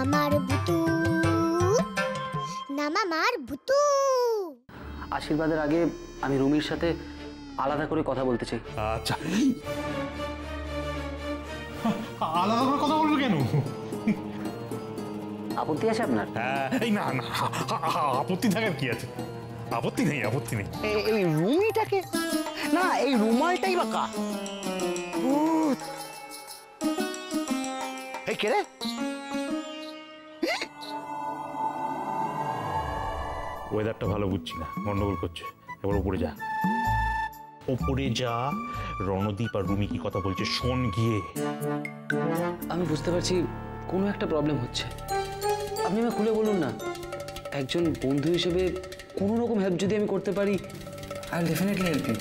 মামার ভুতু, না মামার ভুতু। আশীর্বাদের আগে আমি রুমির সাথে আলাদা করে কথা বলতে চাই। আচ্ছা, আলাদা করে কথা বলবো কেন? আপত্তি আছে আপনার? এই না না, আপত্তি থাকার কি আছে? আপত্তি নেই, আপত্তি নেই। এই রুমিটাকে না, এই রুমালটাই বা কার? এই কে রে? ওয়েদারটা ভালো বুঝছি না, গন্ডগোল করছে। এবার উপরে যা, ওপরে যা। রণদীপ আর রুমি কি কথা বলছে শোন গিয়ে। আমি বুঝতে পারছি কোনো একটা প্রবলেম হচ্ছে, আপনি আমাকে খুলে বলুন না। একজন বন্ধু হিসেবে কোনো রকম হেল্প যদি আমি করতে পারি, I will definitely help you.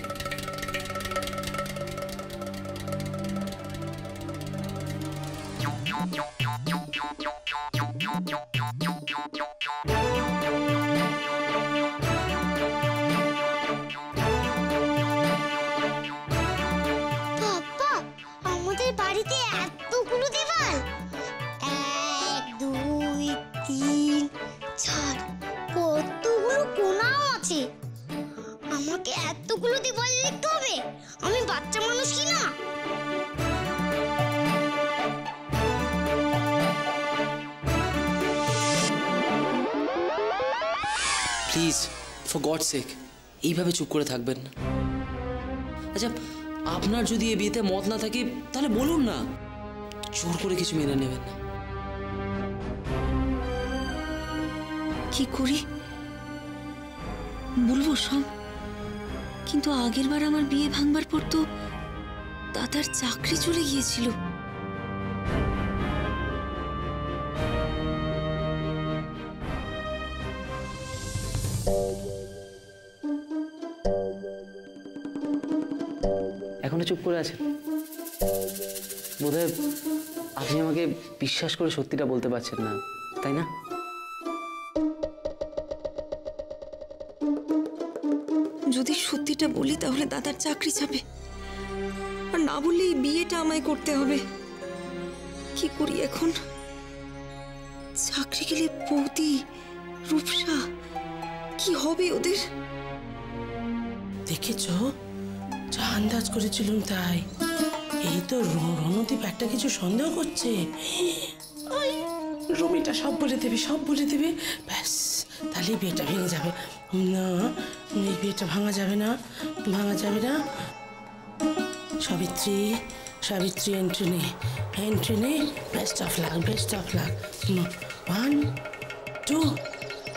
বাবা, আমাদের বাড়িতে এতগুলো দেওয়াল, 1 2 3 4, কতগুলো কোণাও আছে। আমাকে এতগুলো দেওয়াল লিখতে হবে? আমি বাচ্চা মানুষ কি না? প্লিজ, ফর গডস সেক, এইভাবে চুপ করে থাকবেন না। আচ্ছা, আপনার যদি এই বিয়েতে মত না থাকে তাহলে বলুন না, জোর করে কিছু মেনে নেবেন না। কি করি বলবো সব? কিন্তু আগের বার আমার বিয়ে ভাঙবার পর তো দাদার চাকরি চলে গিয়েছিল। এখনো চুপ করে আছেন? বোধহয় আপনি আমাকে বিশ্বাস করে সত্যিটা বলতে পারছেন না, তাই না? যদি সত্যিটা বলি তাহলে দাদার চাকরি যাবে, আর না বললে এই বিয়েটা আমায় করতে হবে। কি করি এখন? চাকরি গেলে বৌদি, রূপসা, কি হবে ওদের? দেখেছ, যা আন্দাজ করেছিলাম তাই। এই তো রণদীপ একটা কিছু সন্দেহ করছে। ওই রুমিটা সব বলে দেবে, সব বলে দেবে, ব্যাস তাহলে বিয়েটা ভেঙে যাবে। না, এই বিয়েটা ভাঙা যাবে না, ভাঙা যাবে না। সাবিত্রী, সাবিত্রী, এন্ট্রি নে, এন্ট্রি নে। Best of luck, best of luck. 1 2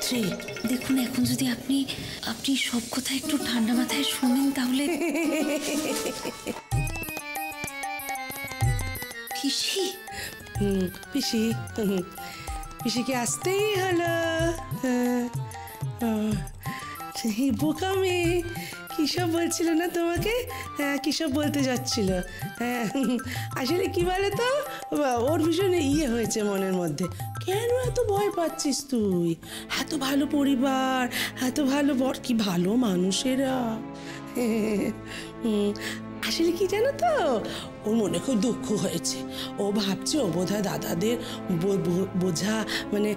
3। দেখুন, এখন যদি আপনি সব কথা একটু ঠান্ডা মাথায় শোনেন তাহলে। পিসি, পিসি, পিসিকে আসতেই হলো। এই বোকা মেয়ে কিসব বলছিল না তোমাকে? হ্যাঁ, কিসব বলতে যাচ্ছিল। হ্যাঁ, আসলে কি বলে তো, ওর ভীষণ ইয়ে হয়েছে মনের মধ্যে। কেন এত ভয় পাচ্ছিস তুই? এত ভালো পরিবার, এত ভালো বর, কি ভালো মানুষেরা। আসলে কি জানো তো, ওর মনে খুব দুঃখ হয়েছে। ও ভাবছে ও বোধহয় দাদাদের বোঝা, মানে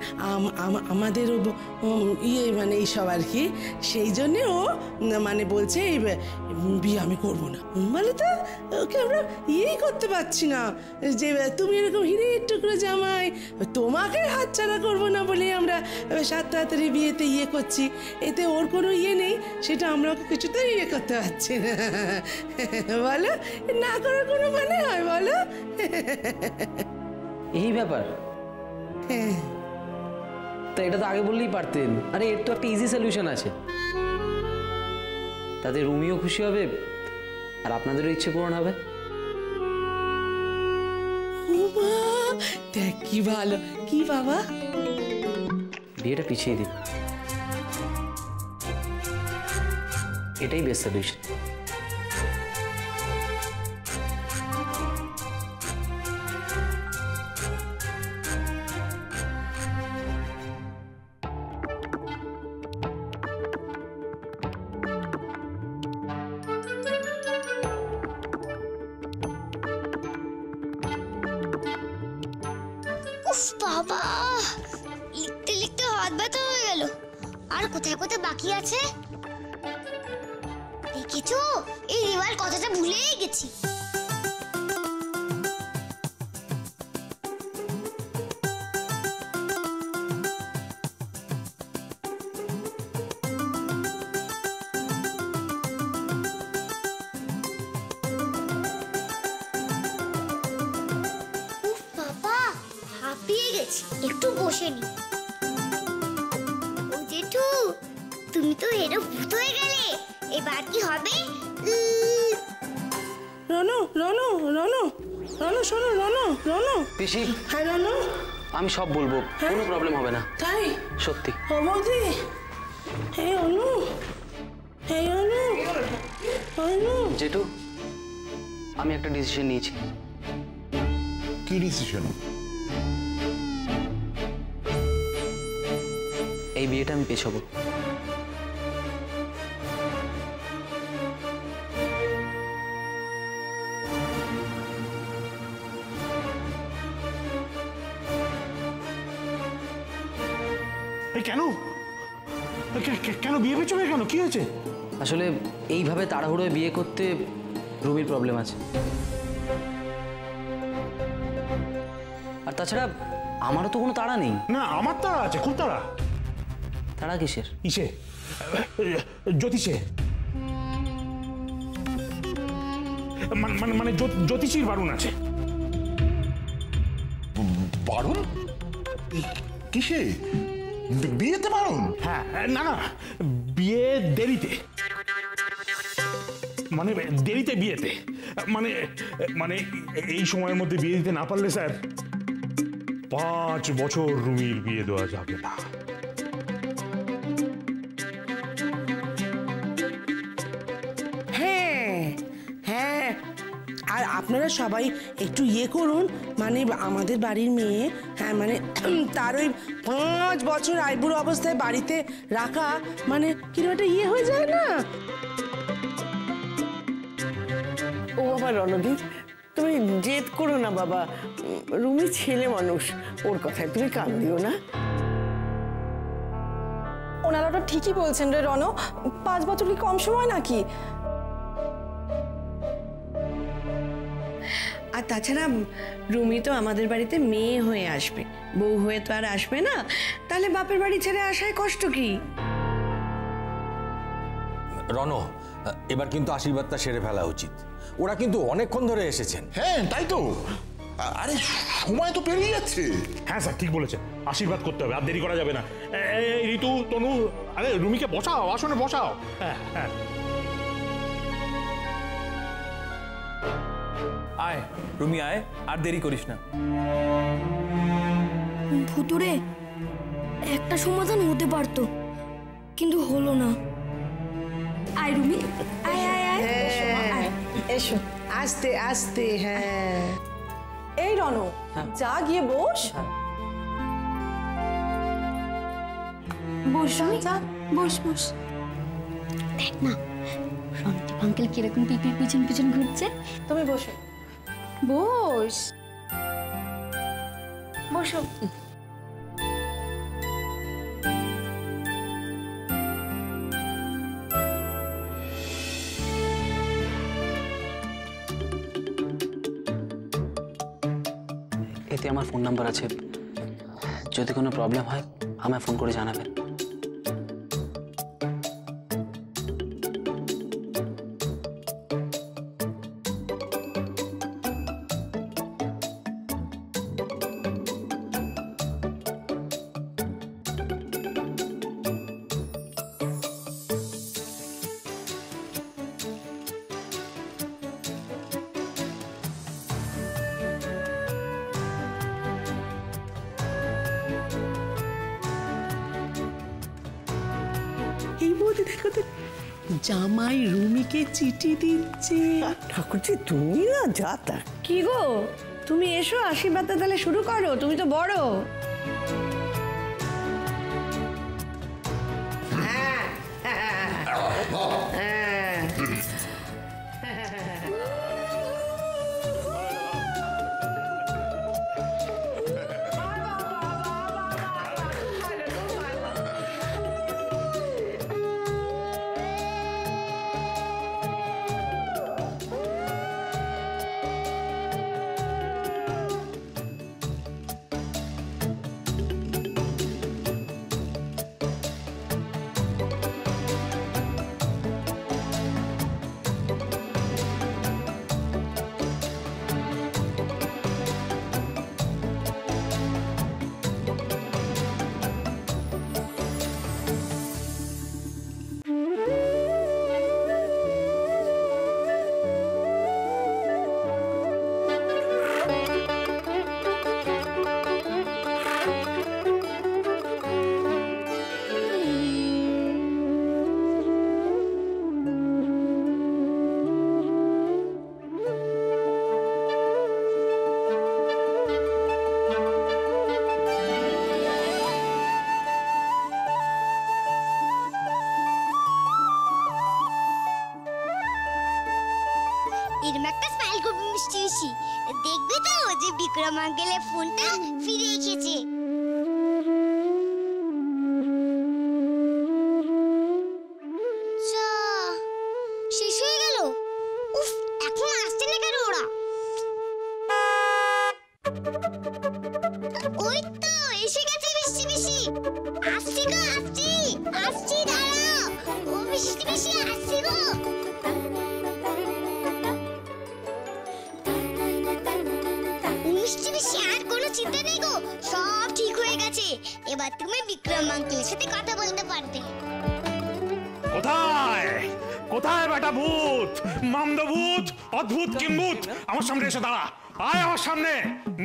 আমাদেরও ইয়ে, মানে এইসব আর কি। সেই জন্যে ও মানে বলছে এই বিয়ে আমি করবো না। বলে তো, ওকে আমরা ইয়েই করতে পারছি না যে তুমি এরকম হিরের টুকরো জামাই, তোমাকে হাতছাড়া করবো না বলে আমরা 7 তাড়াতাড়ি বিয়েতে ইয়ে করছি। এতে ওর কোনো ইয়ে নেই, সেটা আমরা ওকে কিছুতেই ইয়ে করতে পারছি না। বলো, না করার কোনো মানে হয় বলো? এই ব্যাপার? তা এটা তো আগে বললেই পারতেন। আরে এর তো একটা ইজি সলিউশন আছে, তাতে রুমিও খুশি হবে আর আপনাদেরও ইচ্ছে পূরণ হবে। দেখ কি ভালো, কি বাবা, বিয়েটা পিছিয়ে দিন, এটাই বেস্ট সলিউশন। উফ বাবা, লিখতে লিখতে হাত ব্যথা হয়ে গেল। আর কোথায় কোথায় বাকি আছে দেখেছো? এই রিওয়াল কথাটা ভুলেই গেছি। একটু বসে নি। ও জেঠু, তুমি তো এরো ভূত হয়ে গেলে, এবার কি হবে? রনু রনু রনু রনু শোনো, রনু রনু। পিসি, হ্যাঁ রনু, আমি সব বলবো, কোনো প্রবলেম হবে না। তাই? সত্যি। ও বৌদি, এই অনু, এই অনু, অনু। জেঠু, আমি একটা ডিসিশন নিয়েছি। কি ডিসিশন? এই বিয়েটা আমি পেছাবো। কেন কেন বিয়ে পেছবে কেন? কি হয়েছে? আসলে এইভাবে তাড়াহুড়োয় বিয়ে করতে রুমির প্রবলেম আছে। আর তাছাড়া আমারও তো কোনো তাড়া নেই। না, আমার তাড়া আছে, খুব তাড়া। তাড়া কিসের? ইসে, জ্যোতিষে, মানে জ্যোতিষীর বারণ আছে। বারণ? কিসে? বিয়েতে বারণ? হ্যাঁ, না না, বিয়ে দেরিতে, মানে দেরিতে বিয়েতে, মানে মানে এই সময়ের মধ্যে বিয়ে দিতে না পারলে স্যার 5 বছর রুমির বিয়ে দেওয়া যাবে না। হ্যাঁ হ্যাঁ, আর আপনারা সবাই একটু ইয়ে করুন, মানে আমাদের বাড়ির মেয়ে, হ্যাঁ মানে তার ওই 5 বছর আইবুড়ো অবস্থায় বাড়িতে রাখা, মানে কিরকম একটা ইয়ে হয়ে যায় না? ও বাবা রণদীপ, তুমি জেদ করো না বাবা, রুমি ছেলে মানুষ, ওর কথায় তুমি কান দিও না। ওনারা তো ঠিকই বলছেন রে রণ, 5 বছর কি কম সময় নাকি? আর তাছাড়া রুমি তো আমাদের বাড়িতে মেয়ে হয়ে আসবে, বউ হয়ে তো আর আসবে না, তাহলে বাপের বাড়ি ছেড়ে আসায় কষ্ট কি? রণ, এবার কিন্তু আশীর্বাদটা সেরে ফেলা উচিত। ওরা কিন্তু অনেকক্ষণ ধরে এসেছেন। হ্যাঁ তাই তো, আরে সময় তো পেরিয়ে যাচ্ছে। হ্যাঁ স্যার, ঠিক বলেছেন, আশীর্বাদ করতে হবে, আর দেরি করা যাবে না। এই ঋতু, তনু, আরে রুমিকে বসাও, আসনে বসাও। হ্যাঁ হ্যাঁ, আয় রুমি আয়, আর দেরি করিস না। ভুতুরে, একটা সমাধান হতে পারতো, কিন্তু হলো না। আয় রুমি, আয় আয় আয়, এসো আস্তে আস্তে। হ্যাঁ, এই রণ, যা গিয়ে বস। বস রুমি, বস বস। দেখ না রন্টিপ আঙ্কেল কিরকম পিপির পিছন পিছন ঘুরছে। তুমি বসো। বস বসো। এতে আমার ফোন নাম্বার আছে, যদি কোনো প্রবলেম হয় আমায় ফোন করে জানাবেন। এই বৌদি দেখো তো, জামাই রুমিকে চিঠি দিচ্ছে। ঠাকুরজি তুমি না যা তা। কি গো, তুমি এসো আশীর্বাদটা তাহলে শুরু করো, তুমি তো বড়। এরম একটা স্মাইল করবি মিষ্টি মিষ্টি, দেখবি তো যে বিক্রম আঙ্কেলের ফোনটা ফিরে এসেছে। শেষ হয়ে গেল। উফ, এখন আসছে না কেন ওরা? ওই তো এসে গেছে মিষ্টি মিষ্টি। আসছি গো, আসছি আসছি, দাঁড়াও। ও মিষ্টি মিষ্টি আসছি গো। মিষ্টি মিষ্টি আর কোনো চিন্তা নেই গো, সব ঠিক হয়ে গেছে। এবার তুমি বিক্রম আঙ্কেলের সাথে কথা বলতে পারবে। কোথায় কোথায় বেটা ভূত, মামদ ভূত, অদ্ভুত কিম্ভূত, আমার সামনে এসে দাঁড়া। আয় আমার সামনে,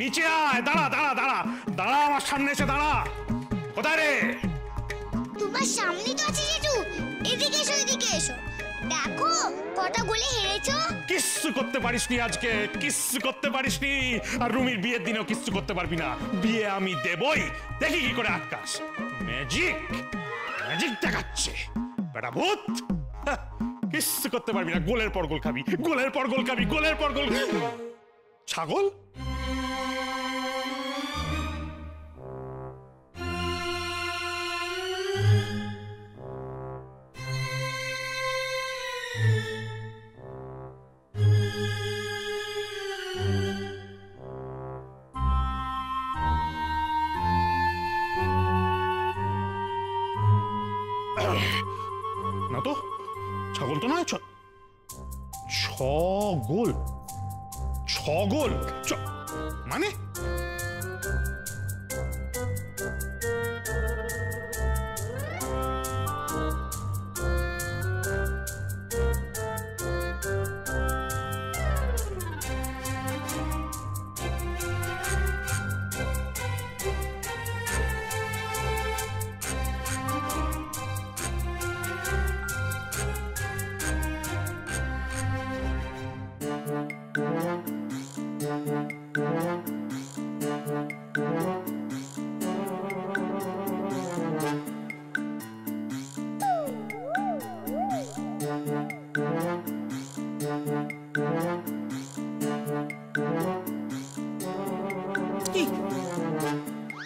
নিচে আয়, দাঁড়া দাঁড়া দাঁড়া দাঁড়া, আমার সামনে এসে দাঁড়া। কোথায় রে? তোমার সামনে তো আছে জেঠু, এদিকে এসো এদিকে এসো। দেখো কটা গোলে হেরেছো। কিচ্ছু করতে পারিসনি আজকে, কিচ্ছু করতে পারিসনি। আর রুমির বিয়ের দিনেও কিচ্ছু করতে পারবি না। বিয়ে আমি দেবই, দেখি কি করে আটকাস। ম্যাজিক ম্যাজিক দেখাচ্ছে বেটা ভূত। কিচ্ছু করতে পারবি না, গোলের পর গোল খাবি, গোলের পর গোল খাবি, গোলের পর গোল। ছাগল না তো, ছাগল তো নয়। ছগোল, ছগোল মানে?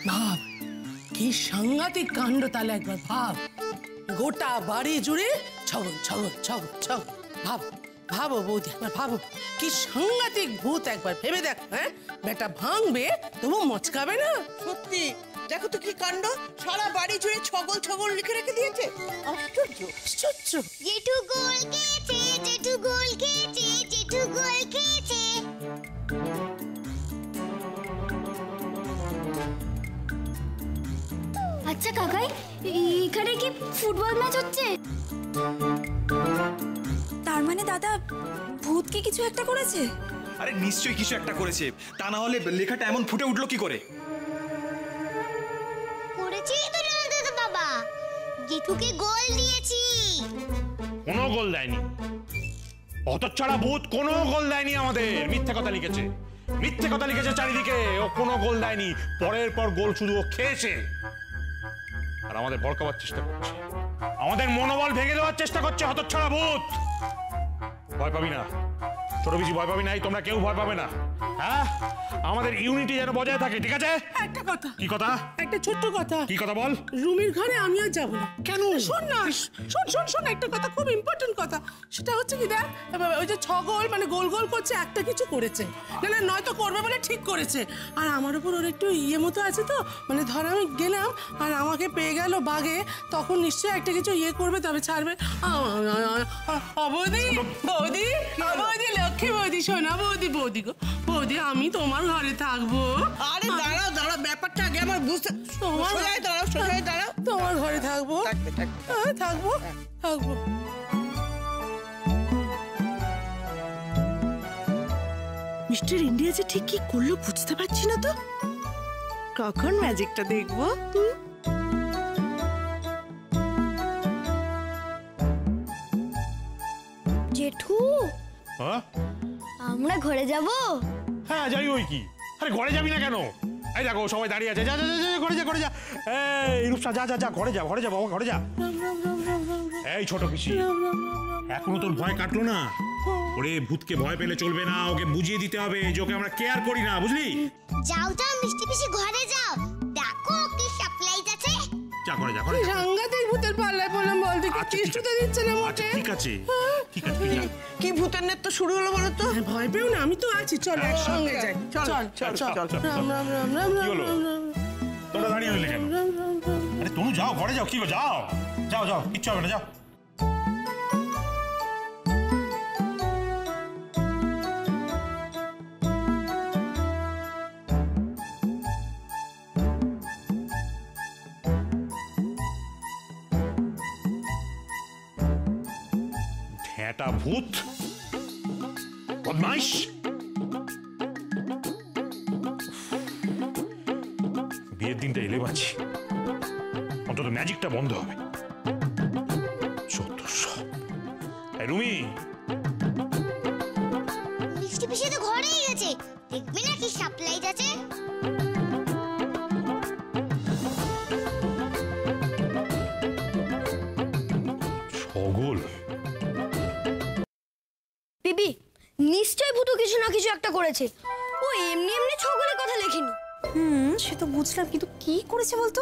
ভাব কি সাংঘাতিক কাণ্ড, তাহলে একবার ভাব। গোটা বাড়ি জুড়ে ছগল ছগল ছগল ছগল। ভাব ভাবো বৌদি, একবার ভাবো কি সাংঘাতিক ভূত, একবার ভেবে দেখ। হ্যাঁ, বেটা ভাঙবে তবু মচকাবে না। সত্যি দেখো তো কি কাণ্ড, সারা বাড়ি জুড়ে ছগল ছগল লিখে রেখে দিয়েছে। আশ্চর্য আশ্চর্য। জেঠু গোল খেয়েছে, জেঠু গোল খেয়েছে, জেঠু গোল খেয়েছে। আচ্ছা কাকাই, এখানে কি ফুটবল ম্যাচ হচ্ছে? তার মানে দাদা ভূত কি কিছু একটা করেছে? আরে নিশ্চয়ই কিছু একটা করেছে, তা না হলে লেখাটা এমন ফুটে উঠলো কি করে? করেছি তো দাদা বাবা, জেঠুকে গোল দিয়েছি। কোনো গোল দেয়নি, হতচ্ছাড়া ভূত কোনো গোল দেয়নি আমাদের। মিথ্যে কথা লিখেছে, মিথ্যে কথা লিখেছে চারিদিকে। ও কোনো গোল দেয়নি, পরের পর গোল শুধু ও খেয়েছে। আর আমাদের ভড়কাবার চেষ্টা করছে, আমাদের মনোবল ভেঙে দেওয়ার চেষ্টা করছে হতচ্ছাড়া ভূত। ভয় পাবি না ছোট পিসি, ভয় পাবি নাই, তোমরা কেউ ভয় পাবে না। হ্যাঁ, আমাদের ইউনিটি যেন বজায় থাকে, ঠিক আছে? একটা কথা। কি কথা? একটা ছোট্ট কথা। কি কথা বল? রুমির ঘরে আমি আর যাবো না। কেন? শোন না, শোন শোন শোন, একটা কথা, খুব ইম্পর্টেন্ট কথা। সেটা হচ্ছে কি, দেখ ওই যে ছগল মানে গোল গোল করছে, একটা কিছু করেছে, না না নয়তো করবে বলে ঠিক করেছে। আর আমার উপর ওর একটু ইয়ে মতো আছে তো, মানে ধর আমি গেলাম আর আমাকে পেয়ে গেল বাগে, তখন নিশ্চয়ই একটা কিছু ইয়ে করবে, তবে ছাড়বে। বৌদি বৌদি বৌদি, লক্ষ্মী বৌদি, সোনা বৌদি, বৌদি গো বৌদি, আমি তোমার ঘরে থাকবো। আরে দাঁড়াও দাঁড়াও, ব্যাপারটা আগে আমার বুঝতে। সোজাই দাঁড়াও, সোজাই দাঁড়াও। তোমার ঘরে থাকবো। থাকবে থাকবে। হ্যাঁ থাকবো থাকবো। মিস্টার ইন্ডিয়া যে ঠিক কি করলো বুঝতে পারছি না তো। কখন ম্যাজিকটা দেখবো? জেঠু, হ্যাঁ আমরা ঘরে যাব? হ্যাঁ যাই, ওই কি। আরে ঘরে যাবি না কেন? এই দেখো সবাই দাঁড়িয়ে আছে, যা যা যা ঘরে যা, ঘরে যা। এই রূপসা, যা যা যা, ঘরে যা, ঘরে যা বাবা, ঘরে যা। এই ছোট পিসি, এখনো তোর ভয় কাটলো না? ওরে ভূতকে ভয় পেলে চলবে না, ওকে বুঝিয়ে দিতে হবে যে ওকে আমরা কেয়ার করি না, বুঝলি? যাও যাও মিষ্টি পিসি ঘরে যাও, দেখো কি সারপ্রাইজ আছে। যা করে যা করে। সাংঘাতিক ভূতের পাল্লায় পড়লাম বলতে, কি চেষ্টা দিচ্ছে না মোটে। ঠিক আছে ঠিক আছে। কি ভূতের নেট তো শুরু হলো বলো তো? ভয় পেও না, আমি তো আছি, চল একসঙ্গে যাই। চল চল চল। রাম রাম রাম রাম কি হলো? তোমরা দাঁড়িয়ে রইলে কেন? আরে তুমি যাও ঘরে যাও। কি গো, যাও যাও যাও, কিচ্ছু হবে না, যাও। ঢেঁটা ভূত, বদমাইশ। বিয়ের দিনটা এলে বাঁচি, অন্তত ম্যাজিকটা বন্ধ হবে। রুমি, মিষ্টি পিসি তো ঘরেই গেছে, দেখবি না কি সারপ্রাইজ আছে। ছগল বিবি, নিশ্চয় ভূত কিছু না কিছু একটা করেছে। ও এমনি এমনি ছগলের কথা লেখেনি। সে তো বুঝলাম, কিন্তু কি করেছে বলতো?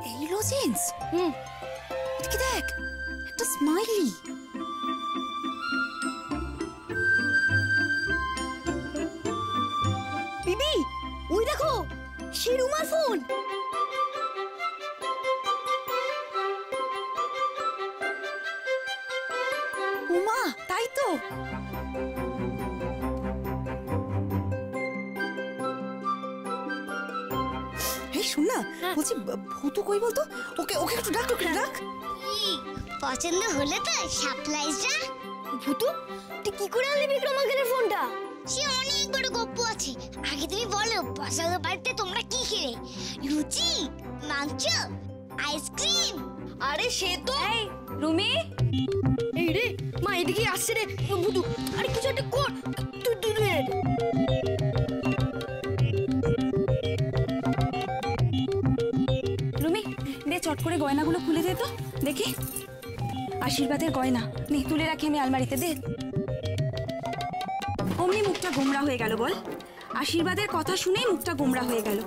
এই লজেন্স, কি দেখ, একটা স্মাইলি। বিবি ওই দেখো, সে রুমার ফোন। উমা, তাই তো। এই শোন না, বলছি ভূতু কই বলতো? ওকে ওকে একটু ডাক, ওকে ডাক। পছন্দ হলো তো সারপ্রাইজটা? ভূতু, তুই কি করে আনলি বিক্রম আঙ্কেলের ফোনটা? সে অনেক বড় গপ্প আছে, আগে তুমি বলো বসাদের বাড়িতে তোমরা কি খেলে? লুচি, মাংস, আইসক্রিম। আরে সে তো রুমি। এই রে মা, এদিকে আসছে রে ভূতু। আরে কিছু একটা কর, তুই তুই রুমি, দে চট করে গয়নাগুলো খুলে দে তো দেখি। আশীর্বাদের গয়না নে, তুলে রাখি আমি আলমারিতে, দে। অমনি মুখটা গোমরা হয়ে গেল বল। আশীর্বাদের কথা শুনেই মুখটা গোমরা হয়ে গেল।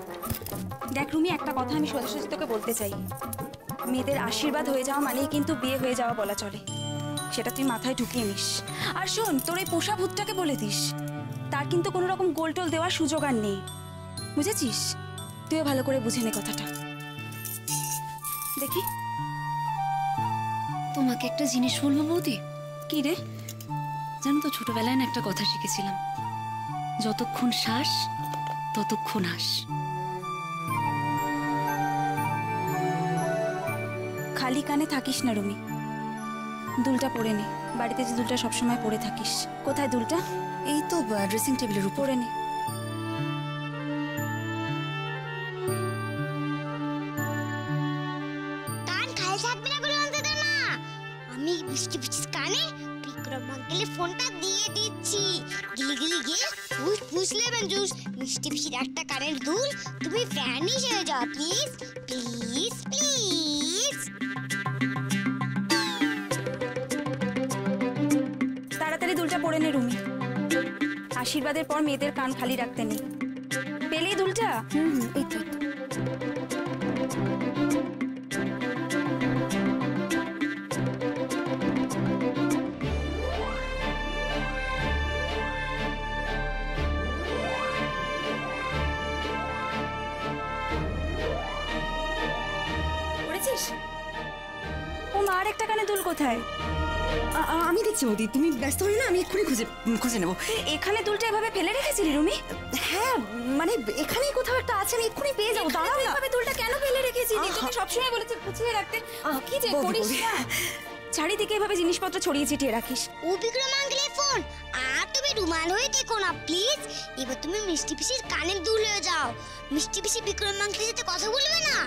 দেখ রুমি, একটা কথা আমি সোজাসুজি তোকে বলতে চাই। মেয়েদের আশীর্বাদ হয়ে যাওয়া মানেই কিন্তু বিয়ে হয়ে যাওয়া বলা চলে, সেটা তুই মাথায় ঢুকিয়ে নিস। আর শোন, তোর এই পোষা ভূতটাকে বলে দিস, তার কিন্তু কোনো রকম গোলটোল দেওয়ার সুযোগ আর নেই, বুঝেছিস? তুইও ভালো করে বুঝে নে কথাটা। দেখি, তোমাকে একটা জিনিস বলবো বৌদি। কি রে? জানো তো, ছোটবেলায় না একটা কথা শিখেছিলাম, যতক্ষণ শ্বাস ততক্ষণ আস। খালি কানে থাকিস না রুমি, দুলটা পরে নে। বাড়িতে যে দুলটা সবসময় পরে থাকিস। কোথায় দুলটা? এই তো ড্রেসিং টেবিলের উপর। পরে নে। কান খালি থাকবে না বলে অন্তত না। আমি মিষ্টি পিসির কানে বিক্রম আঙ্কেলের ফোনটা দিয়ে দিচ্ছি। গিলি গিলি গিয়ে পুষ লেমন জুস, মিষ্টি পিসির একটা কানের দুল, তুমি ভ্যানিশ হয়ে যাও প্লিজ প্লিজ প্লিজ। তাড়াতাড়ি দুলটা পরে নে রুমি। আশীর্বাদের পর মেয়েদের কান খালি রাখতে নেই। পেলেই দুলটা? এই তো। ও মা, আর একটা কানে দুল কোথায়? আমি দেখছি বৌদি, তুমি ব্যস্ত হয়ে না, আমি এক্ষুনি খুঁজে নেবো। এখানে দুলটা এভাবে ফেলে রেখেছিলি রুমি? হ্যাঁ, মানে এখানেই কোথাও একটা আছে, আমি এক্ষুনি পেয়ে যাবো। দাঁড়াও না, এভাবে দুলটা কেন ফেলে রেখেছিলি? তোকে সবসময় বলেছি গুছিয়ে রাখতে, কি যে করিস না। চারিদিকে এভাবে জিনিসপত্র ছড়িয়ে ছিটিয়ে রাখিস। ও বিক্রম আঙ্কেলের ফোন, আর তুমি রুমাল হয়ে দেখো না প্লিজ। এবার তুমি মিষ্টি পিসির কানের দুল হয়ে যাও। মিষ্টি পিসি বিক্রম আঙ্কেলের সাথে কথা বলবে না।